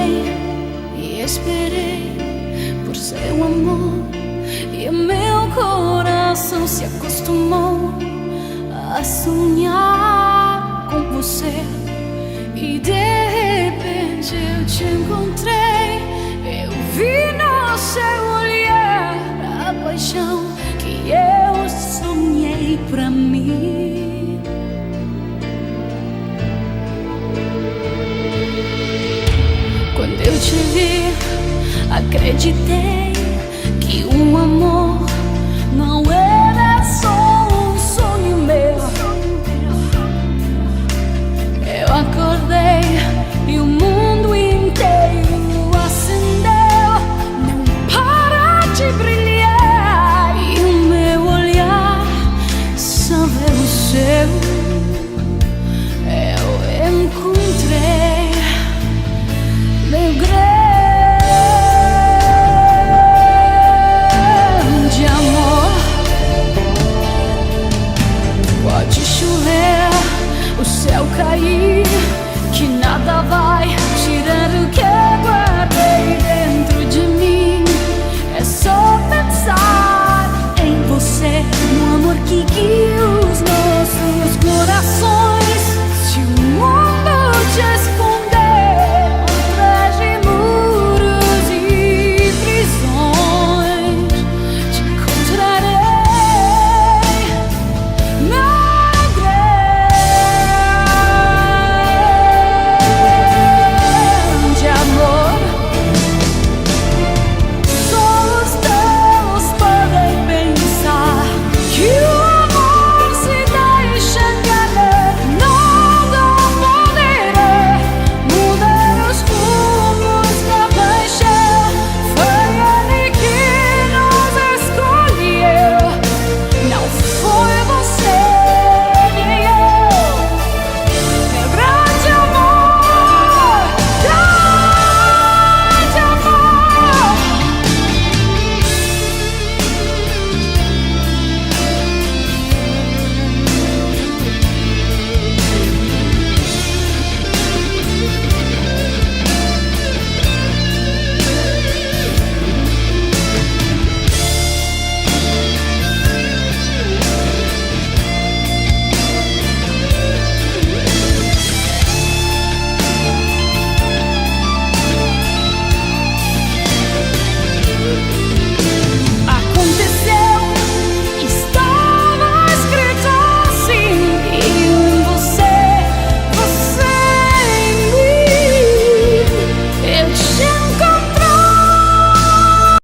chorei e esperei por seu amor, e meu coração se acostumou a sonhar com você. E de repente eu te encontrei, eu vi no seu olhar a paixão que eu sonhei pra mim. Quando eu te vi, acreditei que o amor não era só um sonho meu. Eu acordei